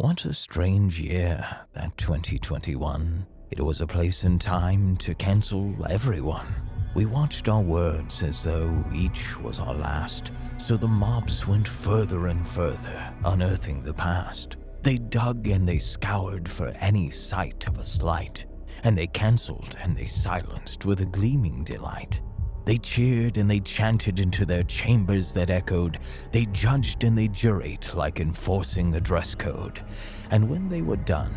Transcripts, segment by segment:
What a strange year, that 2021. It was a place and time to cancel everyone. We watched our words as though each was our last, so the mobs went further and further, unearthing the past. They dug and they scoured for any sight of a slight, and they canceled and they silenced with a gleaming delight. They cheered and they chanted into their chambers that echoed. They judged and they juried like enforcing a dress code. And when they were done,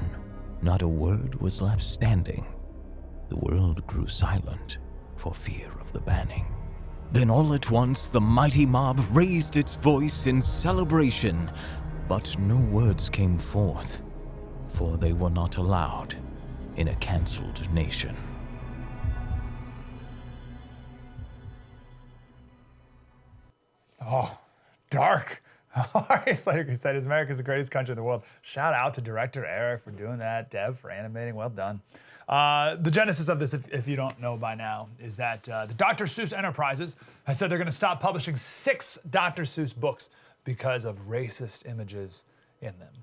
not a word was left standing. The world grew silent for fear of the banning. Then all at once the mighty mob raised its voice in celebration, but no words came forth, for they were not allowed in a cancelled nation. Oh, dark. All right, Slater Crusaders, America's the greatest country in the world. Shout out to director Eric for doing that, Dev for animating, well done. The genesis of this, if you don't know by now, is that the Dr. Seuss Enterprises has said they're gonna stop publishing 6 Dr. Seuss books because of racist images in them.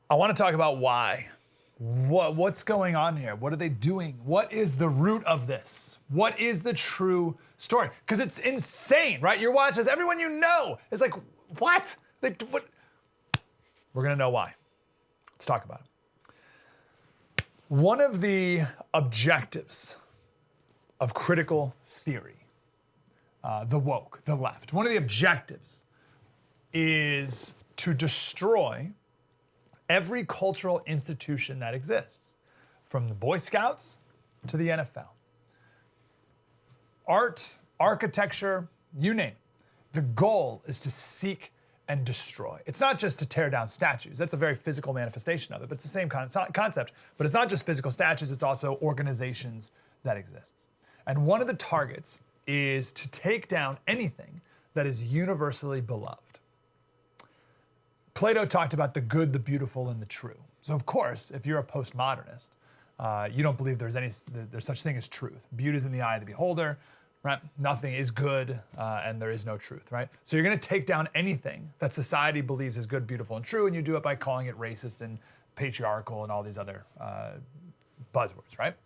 I wanna talk about why. What's going on here? What are they doing? What is the root of this? What is the true story? Because it's insane, right? You're watching this, everyone you know is like, what? What? We're gonna know why. Let's talk about it. One of the objectives of critical theory, the woke, the left, one of the objectives is to destroy every cultural institution that exists, from the Boy Scouts to the NFL. Art, architecture, you name it. The goal is to seek and destroy. It's not just to tear down statues. That's a very physical manifestation of it, but it's the same concept. But it's not just physical statues, it's also organizations that exist. And one of the targets is to take down anything that is universally beloved. Plato talked about the good, the beautiful, and the true. So of course, if you're a postmodernist, you don't believe there's such thing as truth. Beauty is in the eye of the beholder, right? Nothing is good, and there is no truth, right? So you're gonna take down anything that society believes is good, beautiful, and true, and you do it by calling it racist and patriarchal and all these other buzzwords, right?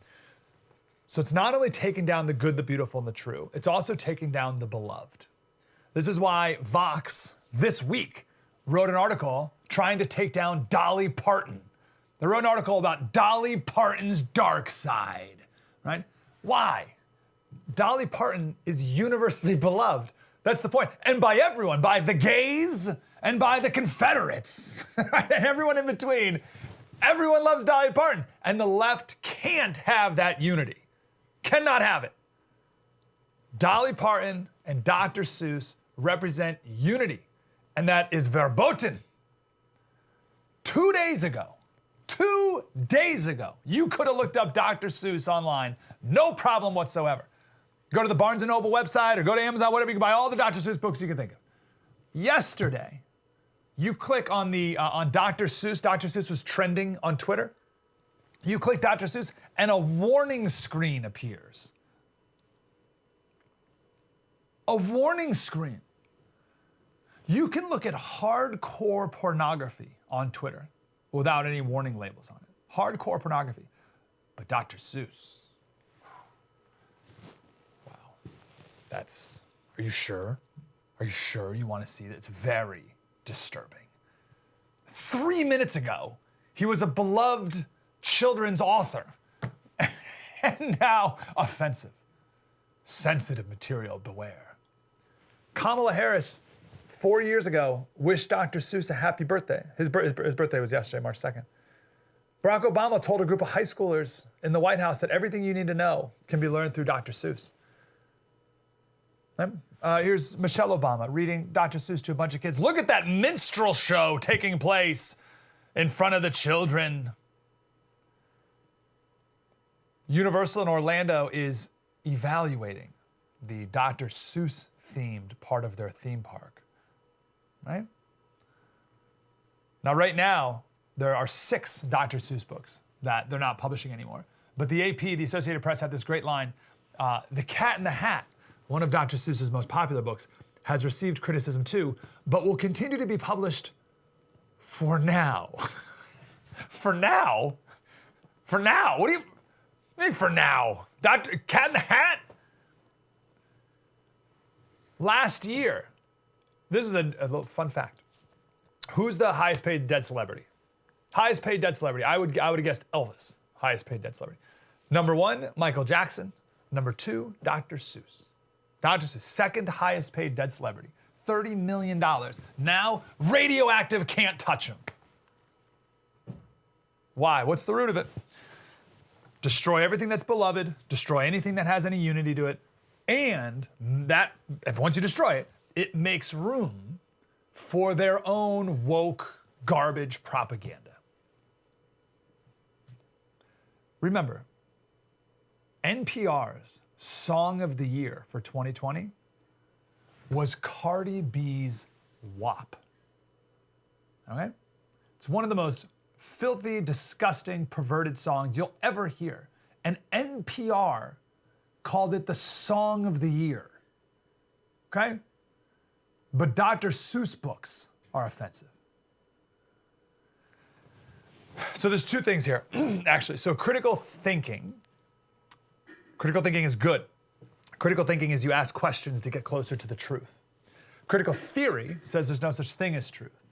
So it's not only taking down the good, the beautiful, and the true, it's also taking down the beloved. This is why Vox, this week, wrote an article trying to take down Dolly Parton. They wrote an article about Dolly Parton's dark side, right? Why? Dolly Parton is universally beloved. That's the point. And by everyone, by the gays and by the Confederates, and everyone in between. Everyone loves Dolly Parton. And the left can't have that unity. Cannot have it. Dolly Parton and Dr. Seuss represent unity. And that is verboten. 2 days ago, you could have looked up Dr. Seuss online, no problem whatsoever. Go to the Barnes & Noble website or go to Amazon, whatever, you can buy all the Dr. Seuss books you can think of. Yesterday, you click on on Dr. Seuss. Dr. Seuss was trending on Twitter. You click Dr. Seuss and a warning screen appears. A warning screen. You can look at hardcore pornography on Twitter without any warning labels on it. Hardcore pornography. But Dr. Seuss, wow. Are you sure? Are you sure you want to see that? It's very disturbing. 3 minutes ago, he was a beloved children's author. And now, offensive. Sensitive material, beware. Kamala Harris, 4 years ago, wished Dr. Seuss a happy birthday. His birthday was yesterday, March 2nd. Barack Obama told a group of high schoolers in the White House that everything you need to know can be learned through Dr. Seuss. Here's Michelle Obama reading Dr. Seuss to a bunch of kids. Look at that minstrel show taking place in front of the children. Universal in Orlando is evaluating the Dr. Seuss themed part of their theme park. Right? Now, right now, there are 6 Dr. Seuss books that they're not publishing anymore. But the AP, the Associated Press, had this great line, The Cat in the Hat, one of Dr. Seuss's most popular books, has received criticism too, but will continue to be published for now. For now? For now? What do you mean for now? Dr. Cat in the Hat? Last year, this is a little fun fact. Who's the highest paid dead celebrity? Highest paid dead celebrity. I would have guessed Elvis, highest paid dead celebrity. Number 1, Michael Jackson. Number 2, Dr. Seuss. Dr. Seuss, second highest paid dead celebrity. $30 million. Now, radioactive can't touch him. Why? What's the root of it? Destroy everything that's beloved, destroy anything that has any unity to it, and that, once you destroy it, it makes room for their own woke garbage propaganda. Remember, NPR's Song of the Year for 2020 was Cardi B's WAP. Okay? It's one of the most filthy, disgusting, perverted songs you'll ever hear. And NPR called it the Song of the Year. Okay? But Dr. Seuss books are offensive. So there's two things here, actually. So critical thinking is good. Critical thinking is you ask questions to get closer to the truth. Critical theory says there's no such thing as truth.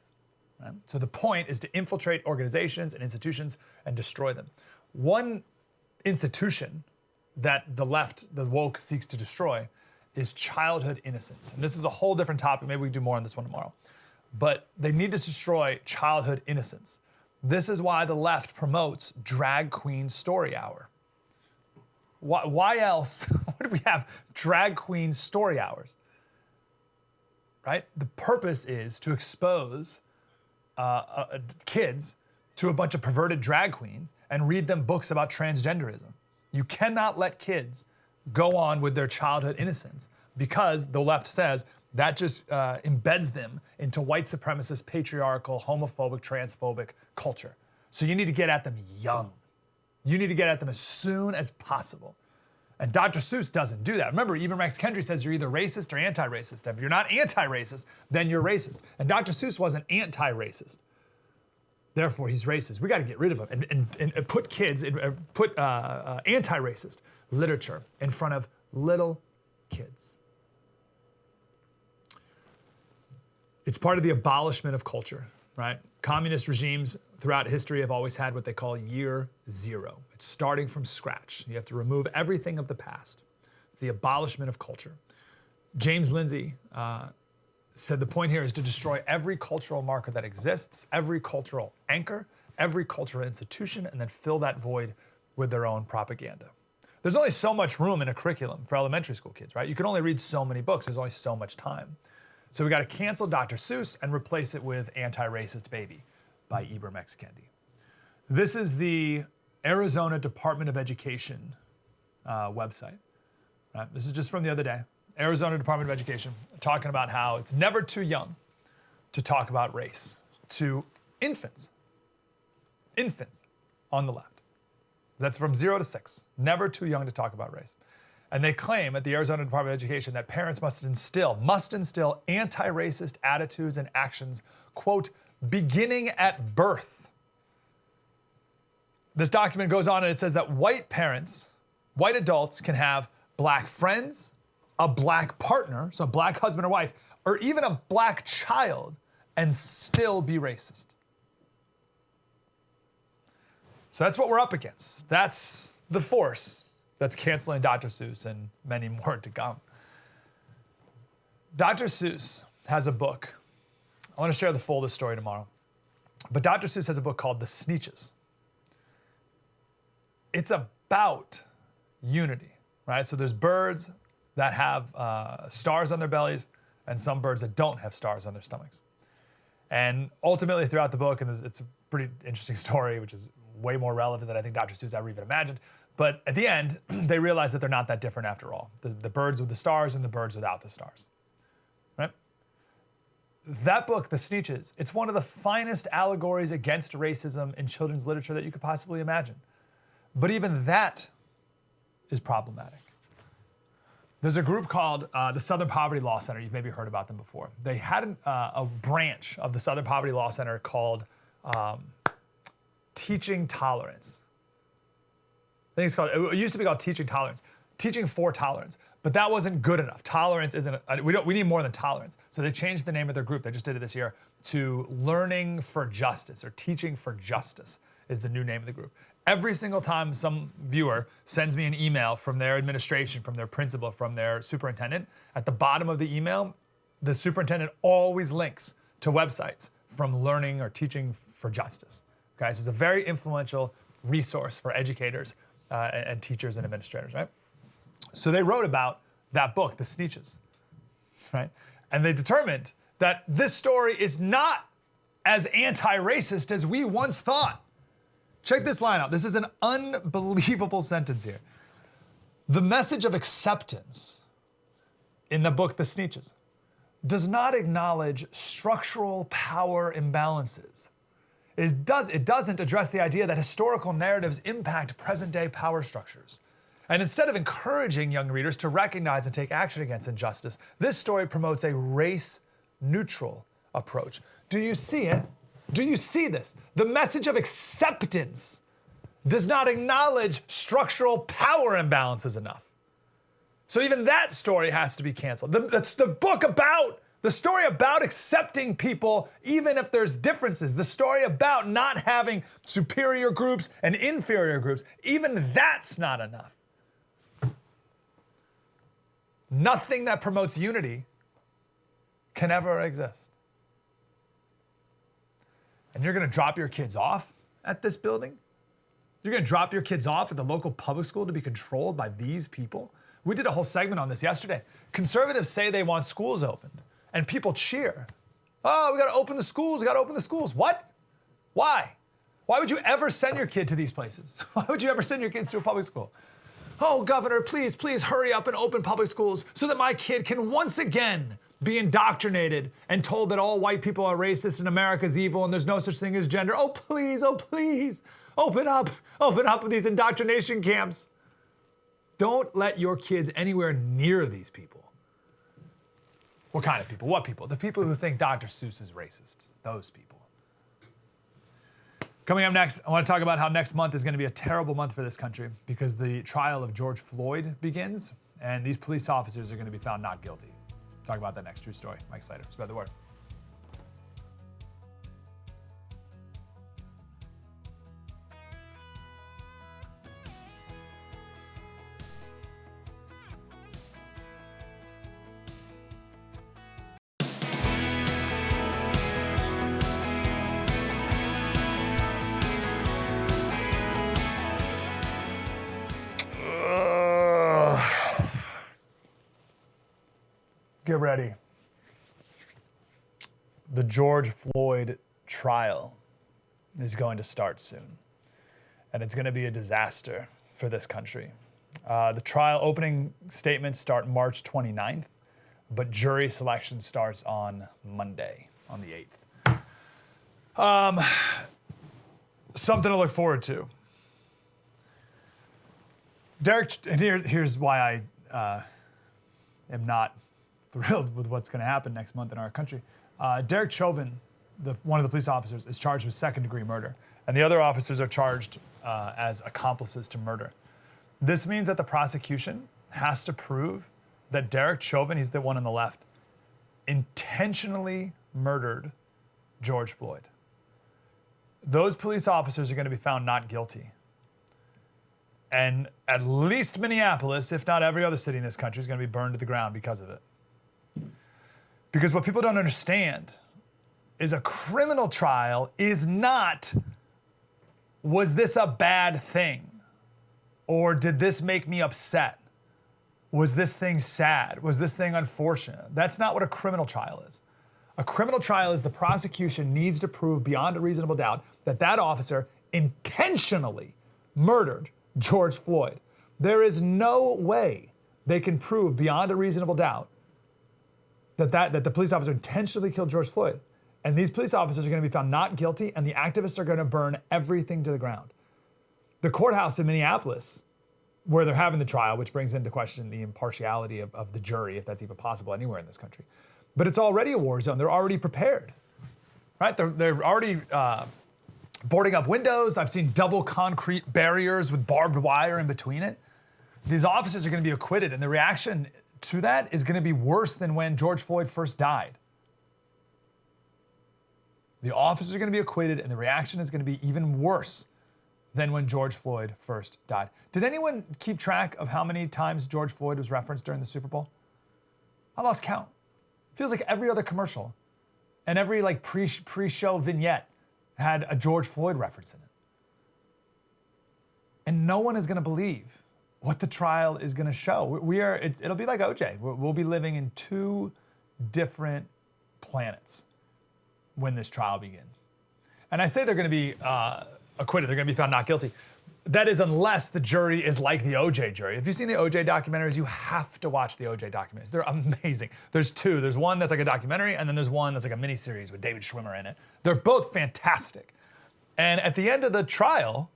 Right? So the point is to infiltrate organizations and institutions and destroy them. One institution that the left, the woke, seeks to destroy is childhood innocence. And this is a whole different topic. Maybe we can do more on this one tomorrow. But they need to destroy childhood innocence. This is why the left promotes drag queen story hour. Why else would we have drag queen story hours? Right? The purpose is to expose kids to a bunch of perverted drag queens and read them books about transgenderism. You cannot let kids go on with their childhood innocence because the left says that just embeds them into white supremacist, patriarchal, homophobic, transphobic culture. So you need to get at them young. You need to get at them as soon as possible. And Dr. Seuss doesn't do that. Remember, even Rex Kendry says you're either racist or anti-racist. If you're not anti-racist, then you're racist. And Dr. Seuss wasn't anti-racist. Therefore, he's racist. We got to get rid of him and put kids, put anti-racist literature in front of little kids. It's part of the abolishment of culture, right? Communist regimes throughout history have always had what they call year zero. It's starting from scratch. You have to remove everything of the past. It's the abolishment of culture. James Lindsay said the point here is to destroy every cultural marker that exists, every cultural anchor, every cultural institution, and then fill that void with their own propaganda. There's only so much room in a curriculum for elementary school kids, right? You can only read so many books. There's only so much time. So we got to cancel Dr. Seuss and replace it with Anti-Racist Baby by Ibram X. Kendi. This is the Arizona Department of Education website. Right? This is just from the other day. Arizona Department of Education talking about how it's never too young to talk about race to infants on the left. That's from 0 to 6, never too young to talk about race. And they claim at the Arizona Department of Education that parents must instill anti-racist attitudes and actions, quote, beginning at birth. This document goes on and it says that white parents, white adults can have black friends, a black partner, so a black husband or wife, or even a black child and still be racist. So that's what we're up against. That's the force that's canceling Dr. Seuss and many more to come. Dr. Seuss has a book. I want to share the full of this story tomorrow. But Dr. Seuss has a book called The Sneeches. It's about unity, right? So there's birds that have stars on their bellies and some birds that don't have stars on their stomachs. And ultimately throughout the book, and it's a pretty interesting story, which is way more relevant than I think Dr. Seuss ever even imagined, but at the end, they realize that they're not that different after all. The birds with the stars and the birds without the stars, right? That book, The Sneeches, it's one of the finest allegories against racism in children's literature that you could possibly imagine. But even that is problematic. There's a group called the Southern Poverty Law Center. You've maybe heard about them before. They had a branch of the Southern Poverty Law Center called teaching tolerance. I think it's called, it used to be called teaching tolerance. Teaching for tolerance, but that wasn't good enough. Tolerance isn't, we need more than tolerance. So they changed the name of their group, they just did it this year, to Learning for Justice, or Teaching for Justice is the new name of the group. Every single time some viewer sends me an email from their administration, from their principal, from their superintendent, at the bottom of the email, the superintendent always links to websites from Learning or Teaching for Justice. Okay, so it's a very influential resource for educators and teachers and administrators, right? So they wrote about that book, the Sneeches, right? And they determined that this story is not as anti-racist as we once thought. Check this line out. This is an unbelievable sentence here. The message of acceptance in the book, The Sneeches, does not acknowledge structural power imbalances. It doesn't address the idea that historical narratives impact present-day power structures. And instead of encouraging young readers to recognize and take action against injustice, this story promotes a race-neutral approach. Do you see it? Do you see this? The message of acceptance does not acknowledge structural power imbalances enough. So even that story has to be canceled. That's the book about, the story about accepting people even if there's differences. The story about not having superior groups and inferior groups, even that's not enough. Nothing that promotes unity can ever exist. And you're gonna drop your kids off at this building? You're gonna drop your kids off at the local public school to be controlled by these people? We did a whole segment on this yesterday. Conservatives say they want schools opened, and people cheer. Oh, we gotta open the schools, we gotta open the schools. What? Why? Why would you ever send your kid to these places? Why would you ever send your kids to a public school? Oh, Governor, please hurry up and open public schools so that my kid can once again be indoctrinated and told that all white people are racist and America's evil and there's no such thing as gender. Oh, please, open up with these indoctrination camps. Don't let your kids anywhere near these people. What kind of people? What people? The people who think Dr. Seuss is racist. Those people. Coming up next, I want to talk about how next month is going to be a terrible month for this country because the trial of George Floyd begins and these police officers are going to be found not guilty. Talk about that next. True story. Mike Slater, spread the word. Get ready. The George Floyd trial is going to start soon, and it's going to be a disaster for this country. The trial opening statements start March 29th, but jury selection starts on Monday, on the 8th. Something to look forward to. Derek, and here's why I am not thrilled with what's going to happen next month in our country. Derek Chauvin, one of the police officers, is charged with second-degree murder, and the other officers are charged as accomplices to murder. This means that the prosecution has to prove that Derek Chauvin, he's the one on the left, intentionally murdered George Floyd. Those police officers are going to be found not guilty. And at least Minneapolis, if not every other city in this country, is going to be burned to the ground because of it. Because what people don't understand is a criminal trial is not, was this a bad thing? Or did this make me upset? Was this thing sad? Was this thing unfortunate? That's not what a criminal trial is. A criminal trial is the prosecution needs to prove beyond a reasonable doubt that that officer intentionally murdered George Floyd. There is no way they can prove beyond a reasonable doubt that the police officer intentionally killed George Floyd. And these police officers are going to be found not guilty, and the activists are going to burn everything to the ground. The courthouse in Minneapolis, where they're having the trial, which brings into question the impartiality of the jury, if that's even possible anywhere in this country. But it's already a war zone. They're already prepared, right? They're already boarding up windows. I've seen double concrete barriers with barbed wire in between it. These officers are going to be acquitted, and the reaction to that is going to be worse than when George Floyd first died. The officers are going to be acquitted, and the reaction is going to be even worse than when George Floyd first died. Did anyone keep track of how many times George Floyd was referenced during the Super Bowl? I lost count. Feels like every other commercial and every like pre-show vignette had a George Floyd reference in it. And no one is going to believe what the trial is going to show. It'll be like OJ. We'll be living in two different planets when this trial begins. And I say they're going to be acquitted, they're going to be found not guilty. That is unless the jury is like the OJ jury. If you've seen the OJ documentaries, you have to watch the OJ documentaries. They're amazing. There's two. There's one that's like a documentary, and then there's one that's like a miniseries with David Schwimmer in it. They're both fantastic. And at the end of the trial,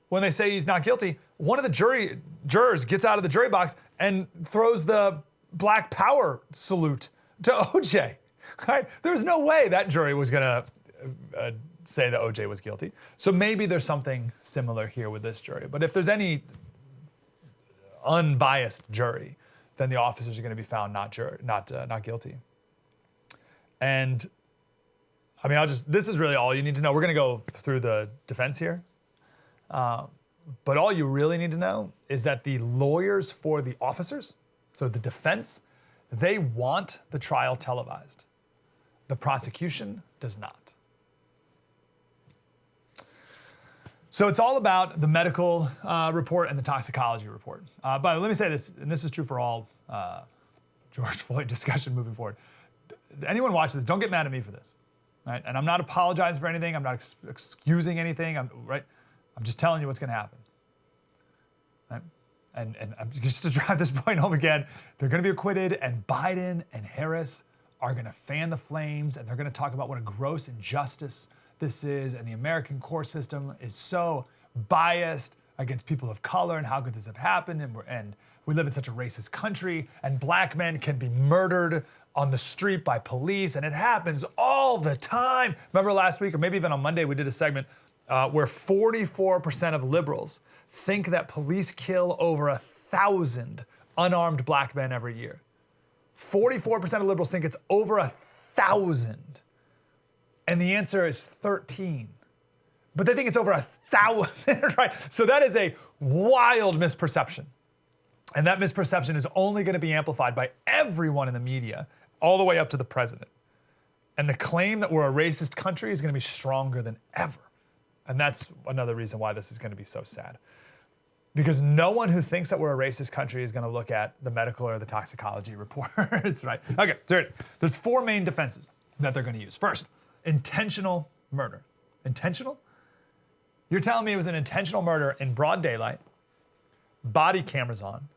when they say he's not guilty, one of the jurors gets out of the jury box and throws the Black Power salute to OJ. Right? There's no way that jury was gonna say that OJ was guilty. So maybe there's something similar here with this jury. But if there's any unbiased jury, then the officers are going to be found not guilty. And I mean, this is really all you need to know. We're going to go through the defense here. But all you really need to know is that the lawyers for the officers, so the defense, they want the trial televised. The prosecution does not. So it's all about the medical report and the toxicology report. But let me say this, and this is true for all George Floyd discussion moving forward. Anyone watching this, don't get mad at me for this, right? And I'm not apologizing for anything. I'm not excusing anything. I'm just telling you what's going to happen, right? And I'm just to drive this point home again, they're going to be acquitted, and Biden and Harris are going to fan the flames, and they're going to talk about what a gross injustice this is, and the American court system is so biased against people of color, and how could this have happened, and we live in such a racist country, and black men can be murdered on the street by police, and it happens all the time. Remember last week, or maybe even on Monday, we did a segment where 44% of liberals think that police kill over 1,000 unarmed black men every year. 44% of liberals think it's over 1,000. And the answer is 13. But they think it's over 1,000, right? So that is a wild misperception. And that misperception is only going to be amplified by everyone in the media, all the way up to the president. And the claim that we're a racist country is going to be stronger than ever. And that's another reason why this is going to be so sad. Because no one who thinks that we're a racist country is going to look at the medical or the toxicology reports, right? Okay, so there's four main defenses that they're going to use. First, intentional murder. Intentional? You're telling me it was an intentional murder in broad daylight, body cameras on,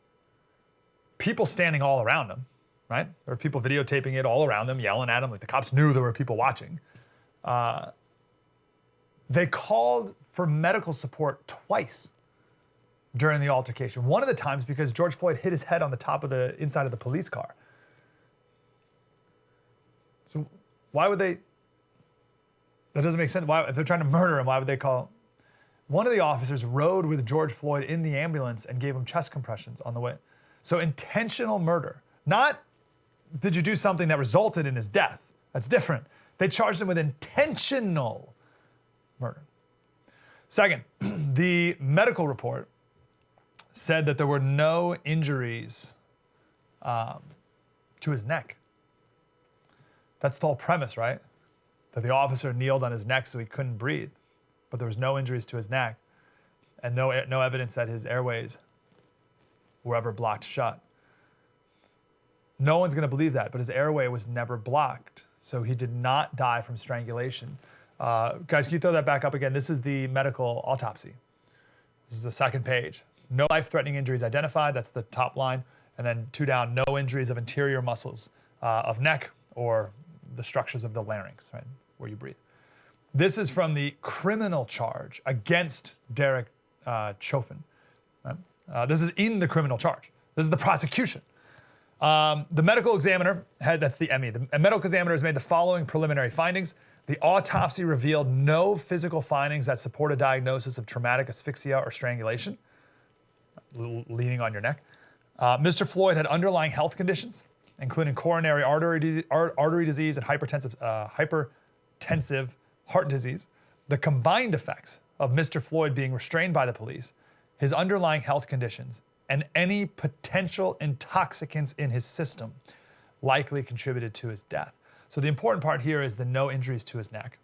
people standing all around them, right? There were people videotaping it all around them, yelling at them, like the cops knew there were people watching. They called for medical support twice during the altercation. One of the times because George Floyd hit his head on the top of the inside of the police car. So why would they? That doesn't make sense. Why, if they're trying to murder him, why would they call? One of the officers rode with George Floyd in the ambulance and gave him chest compressions on the way. So intentional murder. Not did you do something that resulted in his death. That's different. They charged him with intentional murder. Second, the medical report said that there were no injuries to his neck. That's the whole premise, right? That the officer kneeled on his neck so he couldn't breathe, but there was no injuries to his neck and no evidence that his airways were ever blocked shut. No one's going to believe that, but his airway was never blocked, so he did not die from strangulation. Guys, can you throw that back up again? This is the medical autopsy. This is the second page. No life-threatening injuries identified. That's the top line. And then two down, no injuries of interior muscles of neck or the structures of the larynx, right, where you breathe. This is from the criminal charge against Derek Chauvin. Right? This is in the criminal charge. This is the prosecution. The medical examiner that's the ME. The medical examiner has made the following preliminary findings. The autopsy revealed no physical findings that support a diagnosis of traumatic asphyxia or strangulation, leaning on your neck. Mr. Floyd had underlying health conditions, including coronary artery disease and hypertensive heart disease. The combined effects of Mr. Floyd being restrained by the police, his underlying health conditions, and any potential intoxicants in his system likely contributed to his death. So the important part here is the no injuries to his neck.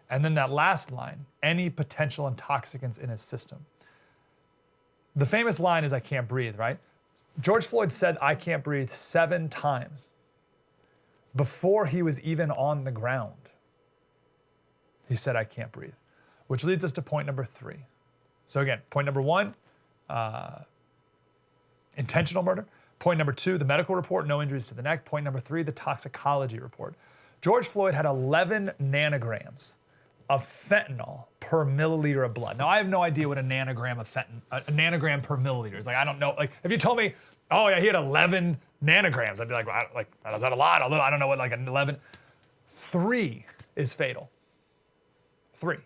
And then that last line, any potential intoxicants in his system. The famous line is, "I can't breathe," right? George Floyd said, "I can't breathe" 7 times before he was even on the ground. He said, "I can't breathe," which leads us to point number 3. So again, point number 1, intentional murder. Point number 2, the medical report, no injuries to the neck. Point number 3, the toxicology report. George Floyd had 11 nanograms of fentanyl per milliliter of blood. Now, I have no idea what a nanogram per milliliter is. Like, I don't know. Like, if you told me, oh yeah, he had 11 nanograms, I'd be like, well, is that a lot? I don't know what, like, an 11. 3 is fatal. 3.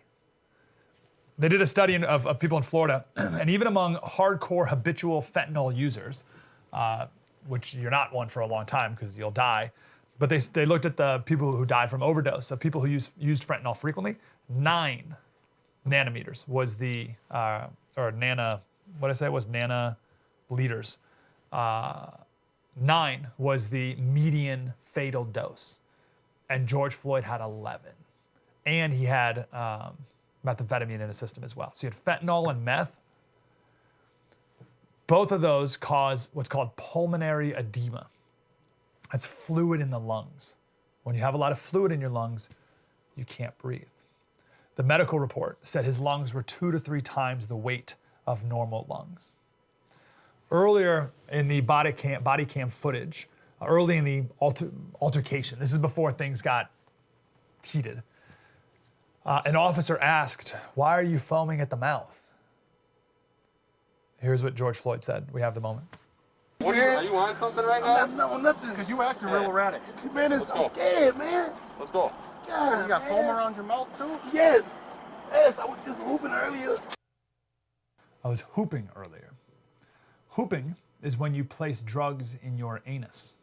They did a study of people in Florida, and even among hardcore habitual fentanyl users, which you're not one for a long time because you'll die, but they looked at the people who died from overdose, so people who used fentanyl frequently. 9 nanometers was the, nanoliters. 9 was the median fatal dose, and George Floyd had 11. And he had methamphetamine in his system as well. So you had fentanyl and meth. Both of those cause what's called pulmonary edema. That's fluid in the lungs. When you have a lot of fluid in your lungs, you can't breathe. The medical report said his lungs were 2 to 3 times the weight of normal lungs. Earlier in the body cam footage, early in the altercation, this is before things got heated, an officer asked, "Why are you foaming at the mouth?" Here's what George Floyd said. We have the moment. Are you on something right now? No, nothing. Because you acting real erratic. Man, I'm scared, man. Let's go. God, you got man. foam around your mouth too? Yes. Yes, I was just hooping earlier. I was hooping earlier. Hooping is when you place drugs in your anus,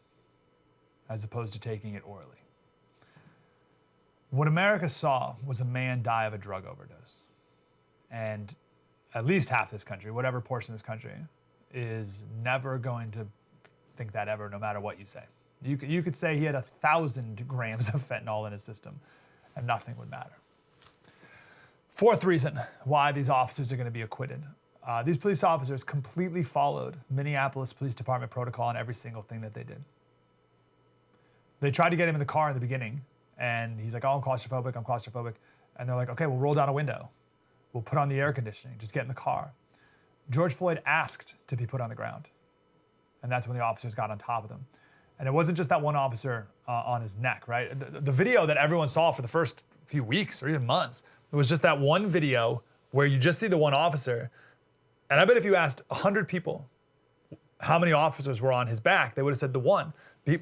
as opposed to taking it orally. What America saw was a man die of a drug overdose. And at least half this country, whatever portion of this country, is never going to think that ever, no matter what you say. You could say he had 1,000 grams of fentanyl in his system, and nothing would matter. 4th reason why these officers are going to be acquitted. These police officers completely followed Minneapolis Police Department protocol on every single thing that they did. They tried to get him in the car in the beginning, and he's like, "Oh, I'm claustrophobic. And they're like, "Okay, we'll roll down a window. We'll put on the air conditioning. Just get in the car." George Floyd asked to be put on the ground. And that's when the officers got on top of them. And it wasn't just that one officer on his neck, right? The video that everyone saw for the first few weeks or even months, it was just that one video where you just see the one officer. And I bet if you asked 100 people how many officers were on his back, they would have said the one.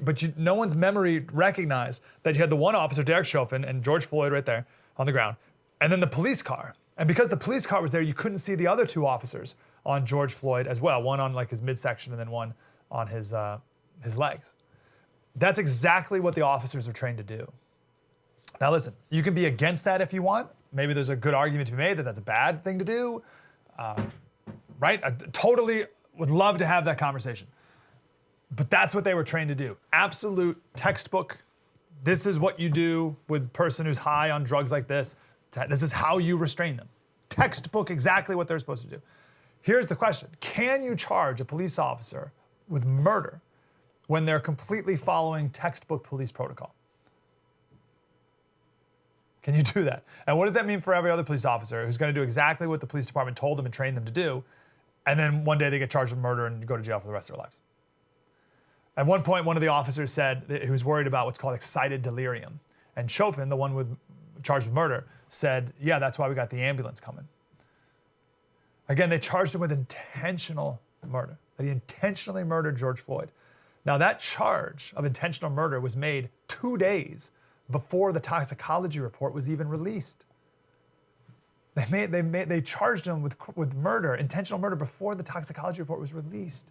But no one's memory recognized that you had the one officer, Derek Chauvin, and George Floyd right there on the ground, and then the police car. And because the police car was there, you couldn't see the other 2 officers on George Floyd as well, one on like his midsection and then one on his legs. That's exactly what the officers are trained to do. Now listen, you can be against that if you want. Maybe there's a good argument to be made that that's a bad thing to do, right? I totally would love to have that conversation. But that's what they were trained to do. Absolute textbook. This is what you do with a person who's high on drugs like this. This is how you restrain them. Textbook, exactly what they're supposed to do. Here's the question. Can you charge a police officer with murder when they're completely following textbook police protocol? Can you do that? And what does that mean for every other police officer who's going to do exactly what the police department told them and trained them to do, and then one day they get charged with murder and go to jail for the rest of their lives? At one point, one of the officers said that he was worried about what's called excited delirium. And Chauvin, the one charged with murder, said, "Yeah, that's why we got the ambulance coming." Again, they charged him with intentional murder, that he intentionally murdered George Floyd. Now, that charge of intentional murder was made 2 days before the toxicology report was even released. They charged him with murder, intentional murder, before the toxicology report was released.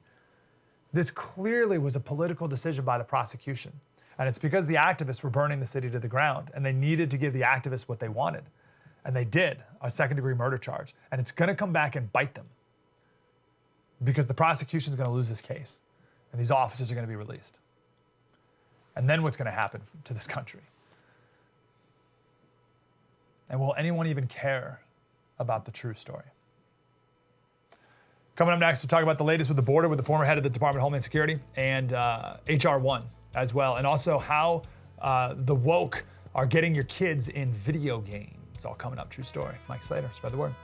This clearly was a political decision by the prosecution. And it's because the activists were burning the city to the ground, and they needed to give the activists what they wanted. And they did, a second-degree murder charge. And it's going to come back and bite them, because the prosecution is going to lose this case, and these officers are going to be released. And then what's going to happen to this country? And will anyone even care about the true story? Coming up next, we'll talk about the latest with the border with the former head of the Department of Homeland Security, and HR 1 as well, and also how the woke are getting your kids in video games. It's all coming up. True story. Mike Slater, spread the word.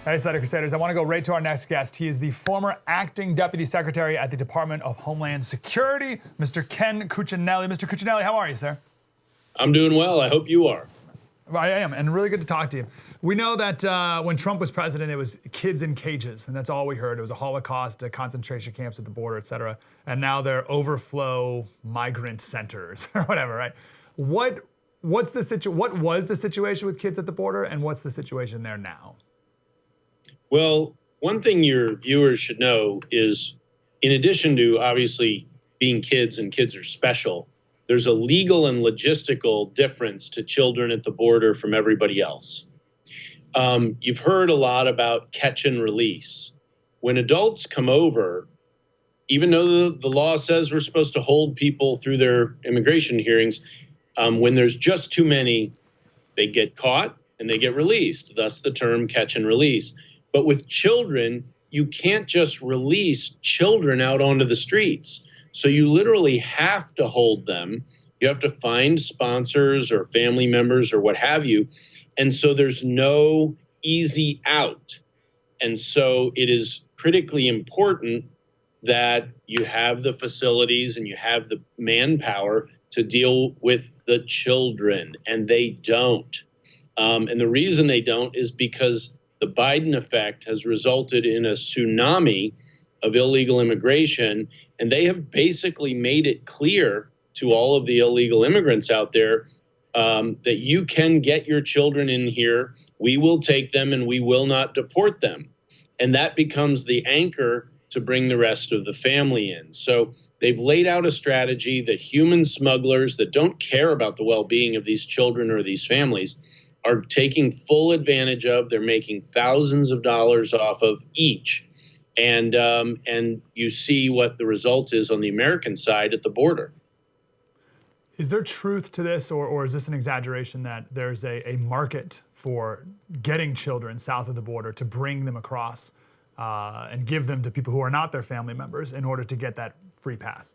Hey, Slater Crusaders, I want to go right to our next guest. He is the former acting deputy secretary at the Department of Homeland Security, Mr. Ken Cuccinelli. Mr. Cuccinelli, how are you, sir? I'm doing well. I hope you are. I am, and really good to talk to you. We know that when Trump was president, it was kids in cages, and that's all we heard. It was a Holocaust, concentration camps at the border, et cetera. And now they're overflow migrant centers or whatever, right? What was the situation with kids at the border, and what's the situation there now? Well, one thing your viewers should know is, in addition to obviously being kids and kids are special, there's a legal and logistical difference to children at the border from everybody else. You've heard a lot about catch and release. When adults come over, even though the law says we're supposed to hold people through their immigration hearings, when there's just too many, they get caught and they get released, thus the term catch and release. But with children, you can't just release children out onto the streets. So you literally have to hold them. You have to find sponsors or family members or what have you. And so there's no easy out. And so it is critically important that you have the facilities and you have the manpower to deal with the children, and they don't. And the reason they don't is because the Biden effect has resulted in a tsunami of illegal immigration, and they have basically made it clear to all of the illegal immigrants out there that you can get your children in here, we will take them, and we will not deport them. And that becomes the anchor to bring the rest of the family in. So they've laid out a strategy that human smugglers that don't care about the well-being of these children or these families are taking full advantage of. They're making thousands of dollars off of each. And you see what the result is on the American side at the border. Is there truth to this, or is this an exaggeration that there's a market for getting children south of the border to bring them across and give them to people who are not their family members in order to get that free pass?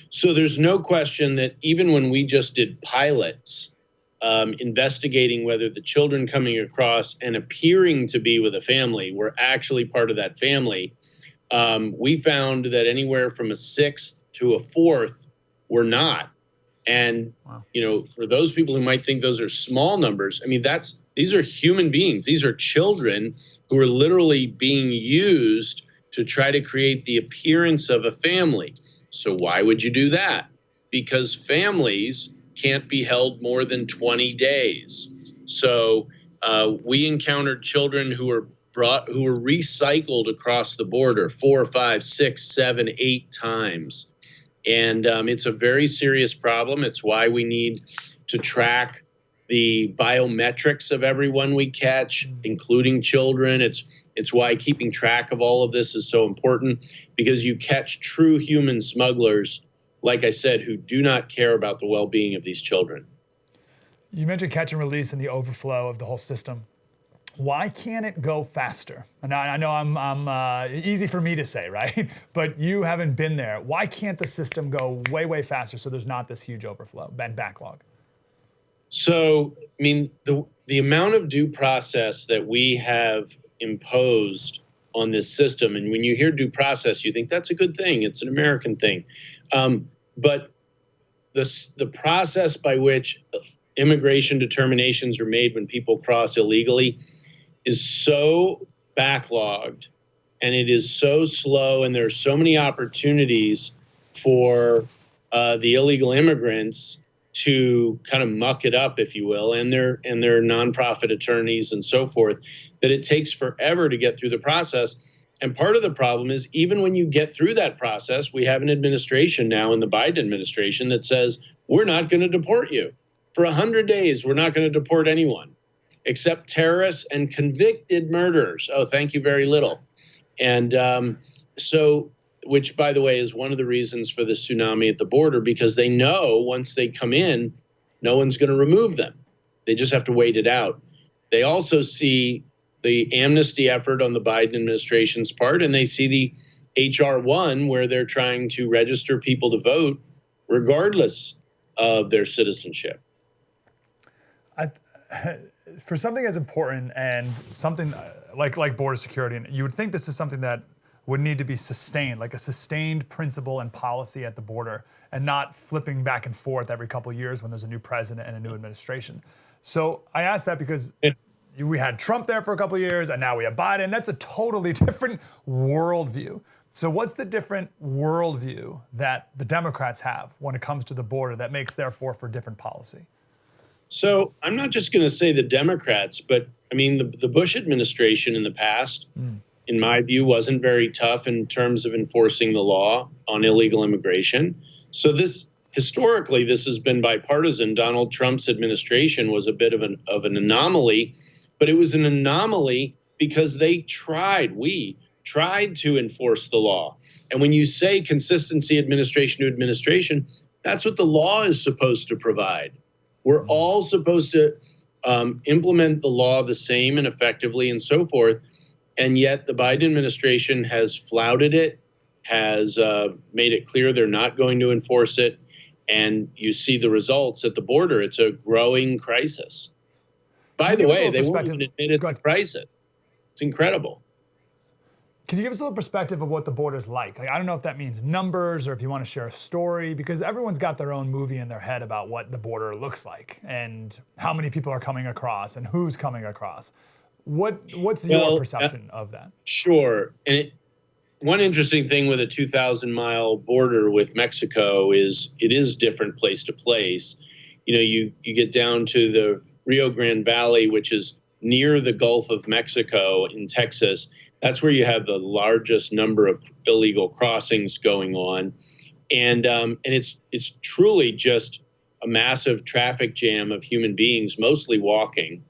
So there's no question that even when we just did pilots, investigating whether the children coming across and appearing to be with a family were actually part of that family, we found that anywhere from a sixth to a fourth were not. And, wow. You know, for those people who might think those are small numbers, I mean, these are human beings. These are children who are literally being used to try to create the appearance of a family. So why would you do that? Because families can't be held more than 20 days. So we encountered children who were recycled across the border 4, 5, 6, 7, 8 times. And it's a very serious problem. It's why we need to track the biometrics of everyone we catch, including children. It's why keeping track of all of this is so important, because you catch true human smugglers, like I said, who do not care about the well-being of these children. You mentioned catch and release and the overflow of the whole system. Why can't it go faster? And I know I'm easy for me to say, right? But you haven't been there. Why can't the system go way, way faster so there's not this huge overflow and backlog? So, I mean, the amount of due process that we have imposed on this system. And when you hear due process, you think that's a good thing. It's an American thing. But the process by which immigration determinations are made when people cross illegally is so backlogged, and it is so slow, and there are so many opportunities for the illegal immigrants to kind of muck it up, if you will, and their nonprofit attorneys and so forth, that it takes forever to get through the process. And part of the problem is, even when you get through that process, we have an administration now in the Biden administration that says, we're not going to deport you. For 100 days, we're not going to deport anyone except terrorists and convicted murderers. Oh, thank you very little. And which, by the way, is one of the reasons for the tsunami at the border, because they know once they come in, no one's going to remove them. They just have to wait it out. They also see the amnesty effort on the Biden administration's part, and they see the H.R. 1, where they're trying to register people to vote regardless of their citizenship. For something as important and something like border security, you would think this is something that would need to be sustained, like a sustained principle and policy at the border, and not flipping back and forth every couple of years when there's a new president and a new administration. So I asked that because we had Trump there for a couple of years, and now we have Biden. That's a totally different worldview. So what's the different worldview that the Democrats have when it comes to the border that makes, therefore, for different policy? So I'm not just going to say the Democrats, but I mean, the Bush administration in the past, in my view, wasn't very tough in terms of enforcing the law on illegal immigration. So historically, this has been bipartisan. Donald Trump's administration was a bit of an anomaly, but it was an anomaly because we tried to enforce the law. And when you say consistency administration to administration, that's what the law is supposed to provide. We're all supposed to implement the law the same and effectively and so forth. And yet the Biden administration has flouted it, has made it clear they're not going to enforce it. And you see the results at the border. It's a growing crisis. By the way, they won't even admit it's a crisis. It's incredible. Can you give us a little perspective of what the border is like? I don't know if that means numbers or if you want to share a story, because everyone's got their own movie in their head about what the border looks like and how many people are coming across and who's coming across. What's your perception of that? Sure. And one interesting thing with a 2,000-mile border with Mexico is it is different place to place. You know, you get down to the Rio Grande Valley, which is near the Gulf of Mexico in Texas. That's where you have the largest number of illegal crossings going on. And it's truly just a massive traffic jam of human beings, mostly walking,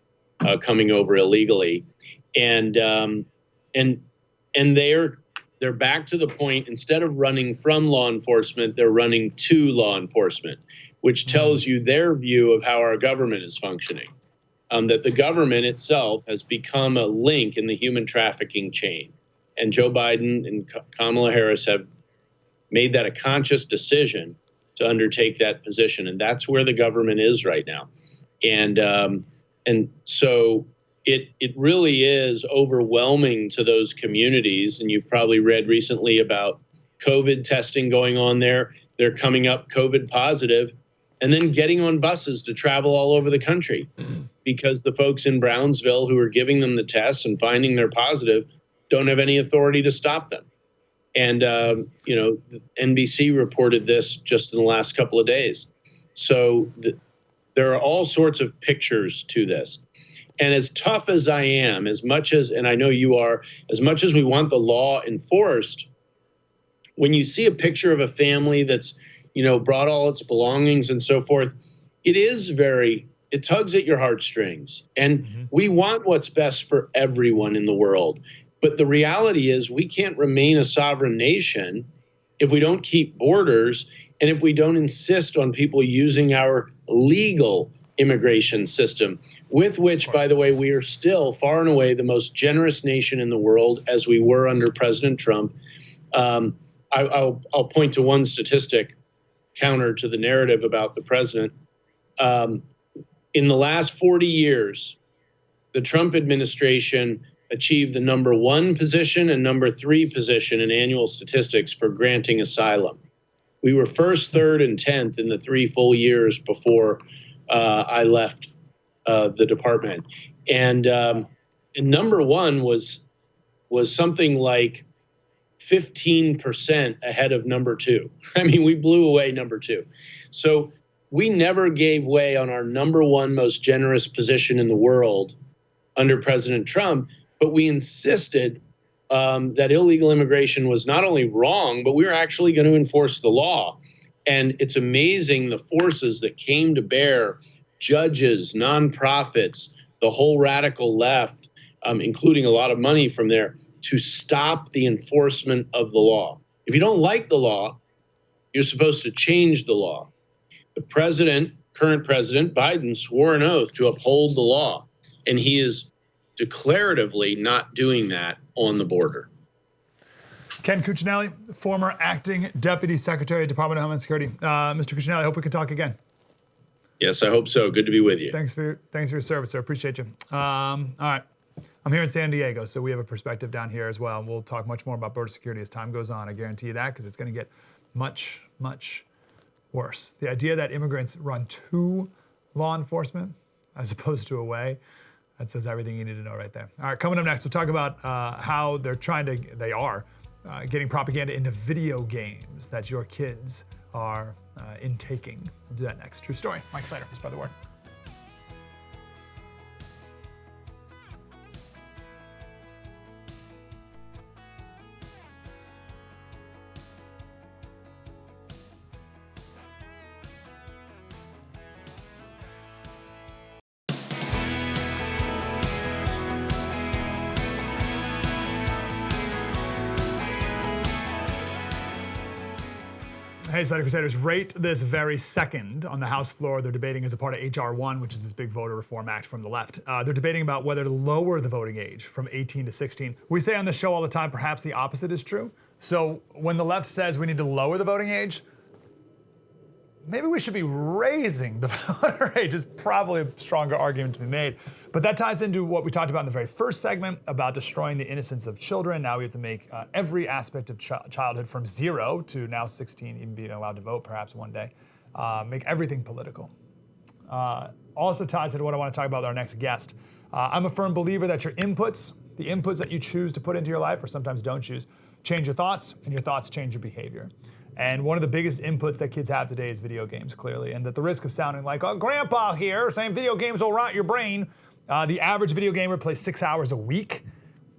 coming over illegally. And they're back to the point, instead of running from law enforcement, they're running to law enforcement, which tells you their view of how our government is functioning. That the government itself has become a link in the human trafficking chain. And Joe Biden and Kamala Harris have made that a conscious decision to undertake that position. And that's where the government is right now. And so it really is overwhelming to those communities. And you've probably read recently about COVID testing going on there. They're coming up COVID positive and then getting on buses to travel all over the country because the folks in Brownsville who are giving them the tests and finding they're positive don't have any authority to stop them. And, NBC reported this just in the last couple of days. So there are all sorts of pictures to this. And as tough as I am, as much as, and I know you are, as much as we want the law enforced, when you see a picture of a family that's, brought all its belongings and so forth, it tugs at your heartstrings. And we want what's best for everyone in the world. But the reality is we can't remain a sovereign nation if we don't keep borders and if we don't insist on people using our legal immigration system, with which, by the way, we are still far and away the most generous nation in the world, as we were under President Trump. I'll point to one statistic counter to the narrative about the president. In the last 40 years, the Trump administration achieved the number 1 position and number 3 position in annual statistics for granting asylum. We were first, third, and 10th in the 3 full years before I left the department. And number 1 was something like 15% ahead of number 2. I mean, we blew away number 2. So we never gave way on our number 1 most generous position in the world under President Trump, but we insisted that illegal immigration was not only wrong, but we were actually going to enforce the law. And it's amazing the forces that came to bear, judges, nonprofits, the whole radical left, including a lot of money from there, to stop the enforcement of the law. If you don't like the law, you're supposed to change the law. The president, current president, Biden, swore an oath to uphold the law, and he is declaratively not doing that on the border. Ken Cuccinelli, former acting Deputy Secretary of Department of Homeland Security. Mr. Cuccinelli, I hope we can talk again. Yes, I hope so. Good to be with you. Thanks for your service, sir. Appreciate you. All right. I'm here in San Diego, so we have a perspective down here as well. We'll talk much more about border security as time goes on. I guarantee you that, because it's going to get much, much worse. The idea that immigrants run to law enforcement as opposed to away, that says everything you need to know right there. All right, coming up next, we'll talk about how they are getting propaganda into video games that your kids are intaking. We'll do that next. True story. Mike Slater, Spread the Word. Hey, Slater Crusaders, right this very second on the House floor, they're debating as a part of H.R. 1, which is this big voter reform act from the left. They're debating about whether to lower the voting age from 18 to 16. We say on the show all the time, perhaps the opposite is true. So when the left says we need to lower the voting age, maybe we should be raising the voter age. Is probably a stronger argument to be made. But that ties into what we talked about in the very first segment about destroying the innocence of children. Now we have to make every aspect of childhood from 0 to now 16, even being allowed to vote perhaps one day, make everything political. Also ties into what I want to talk about with our next guest. I'm a firm believer that your inputs, the inputs that you choose to put into your life or sometimes don't choose, change your thoughts, and your thoughts change your behavior. And one of the biggest inputs that kids have today is video games, clearly. And at the risk of sounding like a grandpa here saying video games will rot your brain, the average video gamer plays 6 hours a week.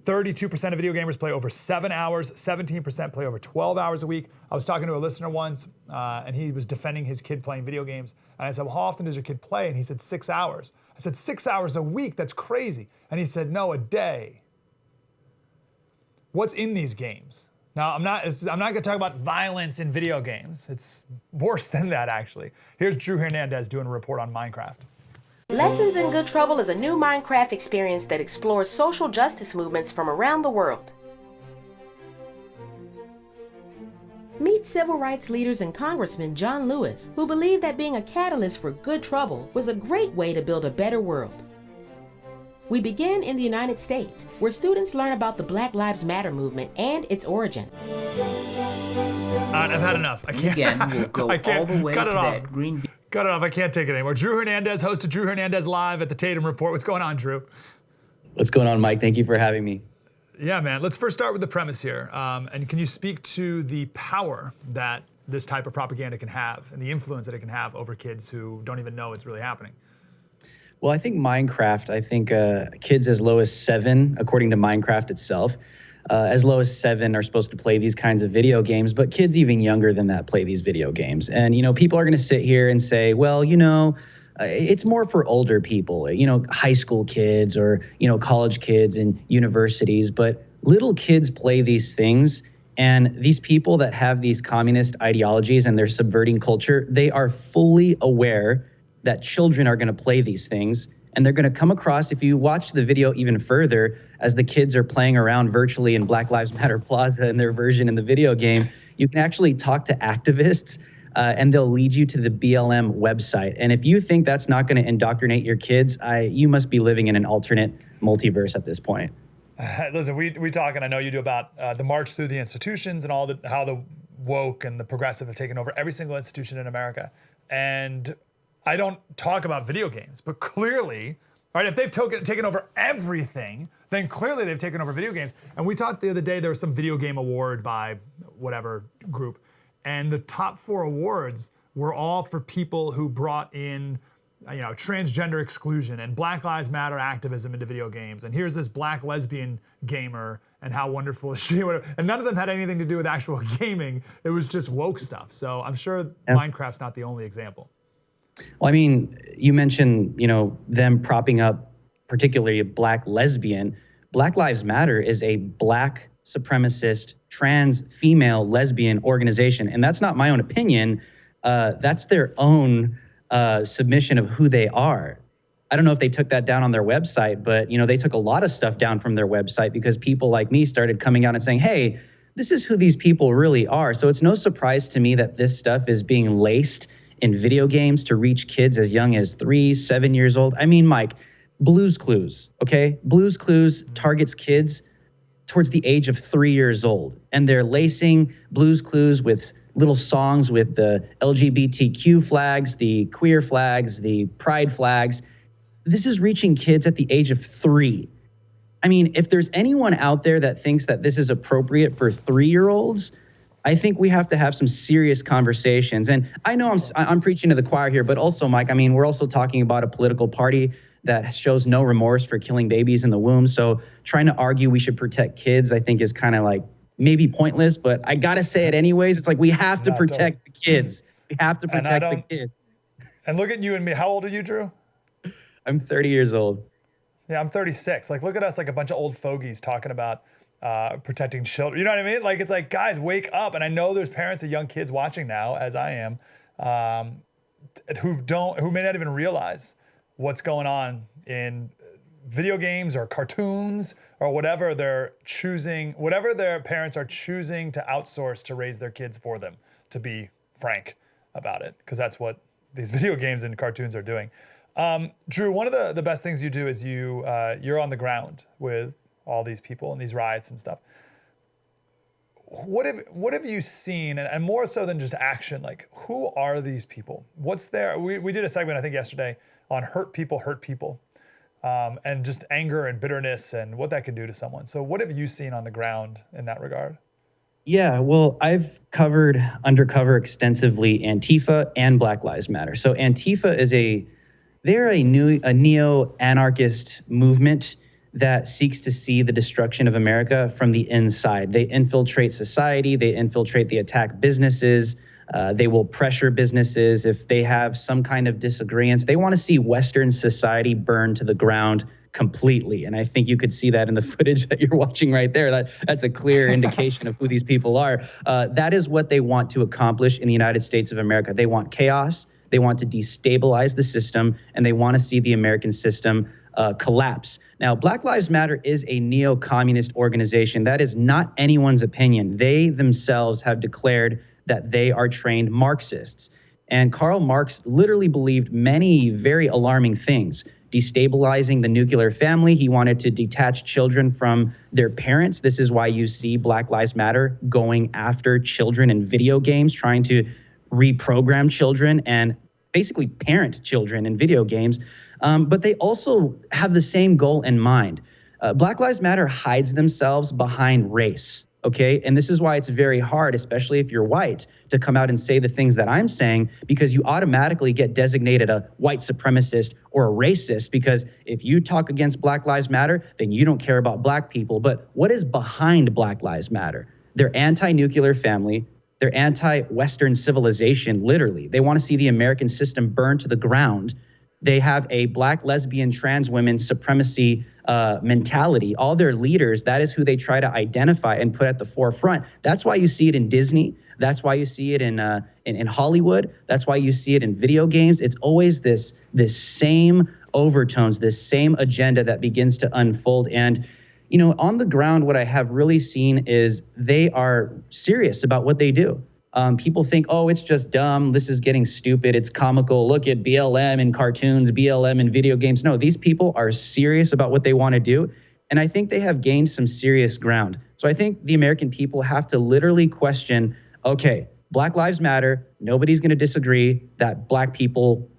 32% of video gamers play over 7 hours. 17% play over 12 hours a week. I was talking to a listener once, and he was defending his kid playing video games. And I said, well, how often does your kid play? And he said 6 hours. I said, 6 hours a week? That's crazy. And he said, no, a day. What's in these games? Now, I'm not going to talk about violence in video games. It's worse than that, actually. Here's Drew Hernandez doing a report on Minecraft. Lessons in Good Trouble is a new Minecraft experience that explores social justice movements from around the world. Meet civil rights leaders and Congressman John Lewis, who believed that being a catalyst for good trouble was a great way to build a better world. We begin in the United States, where students learn about the Black Lives Matter movement and its origin. I've had enough. I can't. Again, we'll go all the way to that green. Cut it off. I can't take it anymore. Drew Hernandez, host of Drew Hernandez Live at the Tatum Report. What's going on, Drew? What's going on, Mike? Thank you for having me. Yeah, man. Let's first start with the premise here. And can you speak to the power that this type of propaganda can have and the influence that it can have over kids who don't even know it's really happening? Well, I think Minecraft, kids as low as 7, according to Minecraft itself, as low as 7 are supposed to play these kinds of video games, but kids even younger than that play these video games. And, people are going to sit here and say, well, it's more for older people, high school kids or, college kids and universities, but little kids play these things. And these people that have these communist ideologies and they're subverting culture, they are fully aware that children are going to play these things. And they're going to come across, if you watch the video even further, as the kids are playing around virtually in Black Lives Matter Plaza in their version in the video game, you can actually talk to activists and they'll lead you to the BLM website. And if you think that's not going to indoctrinate your kids, you must be living in an alternate multiverse at this point. Listen, we talk, and I know you do, about the march through the institutions and how the woke and the progressive have taken over every single institution in America. And I don't talk about video games, but clearly, right, if they've taken over everything, then clearly they've taken over video games. And we talked the other day, there was some video game award by whatever group, and the top 4 awards were all for people who brought in, transgender exclusion and Black Lives Matter activism into video games. And here's this black lesbian gamer, and how wonderful is she? And none of them had anything to do with actual gaming. It was just woke stuff. So I'm sure Minecraft's not the only example. Well, I mean, you mentioned, them propping up particularly a black lesbian. Black Lives Matter is a black supremacist trans female lesbian organization. And that's not my own opinion. That's their own submission of who they are. I don't know if they took that down on their website, but they took a lot of stuff down from their website because people like me started coming out and saying, hey, this is who these people really are. So it's no surprise to me that this stuff is being laced in video games to reach kids as young as 3, 7 years old. I mean, Mike, Blue's Clues, okay? Blue's Clues targets kids towards the age of 3 years old. And they're lacing Blue's Clues with little songs with the LGBTQ flags, the queer flags, the pride flags. This is reaching kids at the age of 3. I mean, if there's anyone out there that thinks that this is appropriate for 3-year-olds, I think we have to have some serious conversations. And I know I'm preaching to the choir here, but also, Mike, I mean, we're also talking about a political party that shows no remorse for killing babies in the womb. So trying to argue we should protect kids, I think, is kind of like maybe pointless, but I got to say it anyways. It's like we have to protect the kids. We have to protect the kids. And look at you and me. How old are you, Drew? I'm 30 years old. Yeah, I'm 36. Like, look at us, like a bunch of old fogies talking about protecting children. You know what I mean? Like, it's like, guys, wake up. And I know there's parents of young kids watching now, as I am, who may not even realize what's going on in video games or cartoons or whatever their parents are choosing to outsource to raise their kids for them, to be frank about it, because that's what these video games and cartoons are doing. Drew, one of the best things you do is you're on the ground with all these people and these riots and stuff. What have you seen, and more so than just action, like, who are these people? What's their, we did a segment, I think yesterday, on hurt people, and just anger and bitterness and what that can do to someone. So what have you seen on the ground in that regard? Yeah, well, I've covered undercover extensively Antifa and Black Lives Matter. So Antifa they're a neo-anarchist movement that seeks to see the destruction of America from the inside. They infiltrate society, they infiltrate, they attack businesses, they will pressure businesses if they have some kind of disagreements. They want to see Western society burn to the ground completely. And I think you could see that in the footage that you're watching right there. That's a clear indication of who these people are. That is what they want to accomplish in the United States of America. They want chaos. They want to destabilize the system, and they want to see the American system collapse. Now, Black Lives Matter is a neo-communist organization. That is not anyone's opinion. They themselves have declared that they are trained Marxists. And Karl Marx literally believed many very alarming things. Destabilizing the nuclear family. He wanted to detach children from their parents. This is why you see Black Lives Matter going after children in video games, trying to reprogram children and basically parent children in video games. But they also have the same goal in mind. Black Lives Matter hides themselves behind race, okay? And this is why it's very hard, especially if you're white, to come out and say the things that I'm saying, because you automatically get designated a white supremacist or a racist, because if you talk against Black Lives Matter, then you don't care about black people. But what is behind Black Lives Matter? They're anti-nuclear family. They're anti-Western civilization, literally. They want to see the American system burn to the ground. They have a black, lesbian, trans women supremacy mentality. All their leaders, that is who they try to identify and put at the forefront. That's why you see it in Disney. That's why you see it in Hollywood. That's why you see it in video games. It's always this same overtones, this same agenda that begins to unfold. And on the ground, what I have really seen is they are serious about what they do. People think, oh, it's just dumb. This is getting stupid. It's comical. Look at BLM in cartoons, BLM in video games. No, these people are serious about what they want to do. And I think they have gained some serious ground. So I think the American people have to literally question, okay, Black Lives Matter. Nobody's going to disagree that Black people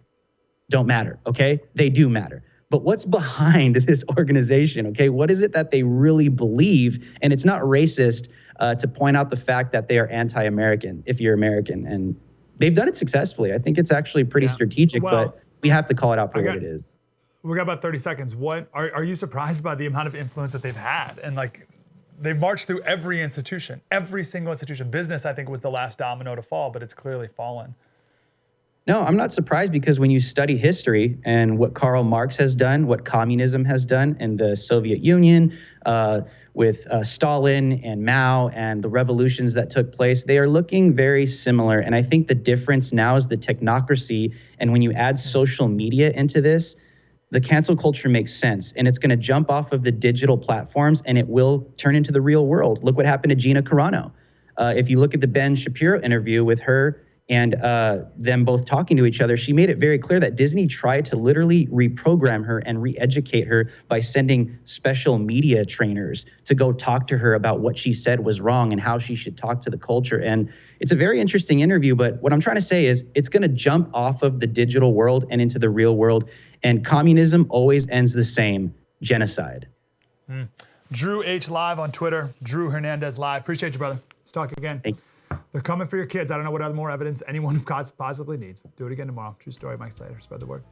don't matter, okay? They do matter. But what's behind this organization, okay? What is it that they really believe? And it's not racist to point out the fact that they are anti-American if you're American. And they've done it successfully. I think it's actually pretty strategic, but we have to call it out for what it is. We got about 30 seconds. What are you surprised by the amount of influence that they've had? And like, they've marched through every institution, every single institution. Business, I think, was the last domino to fall, but it's clearly fallen. No, I'm not surprised, because when you study history and what Karl Marx has done, what communism has done in the Soviet Union, with Stalin and Mao and the revolutions that took place, they are looking very similar. And I think the difference now is the technocracy. And when you add social media into this, the cancel culture makes sense, and it's going to jump off of the digital platforms and it will turn into the real world. Look what happened to Gina Carano. If you look at the Ben Shapiro interview with her and them both talking to each other, she made it very clear that Disney tried to literally reprogram her and re-educate her by sending special media trainers to go talk to her about what she said was wrong and how she should talk to the culture. And it's a very interesting interview, but what I'm trying to say is it's going to jump off of the digital world and into the real world. And communism always ends the same: genocide. Drew H Live on Twitter, Drew Hernandez Live. Appreciate you, brother. Let's talk again. Thank you. They're coming for your kids. I don't know what other more evidence anyone possibly needs. Do it again tomorrow. True story, Mike Slater. Spread the word.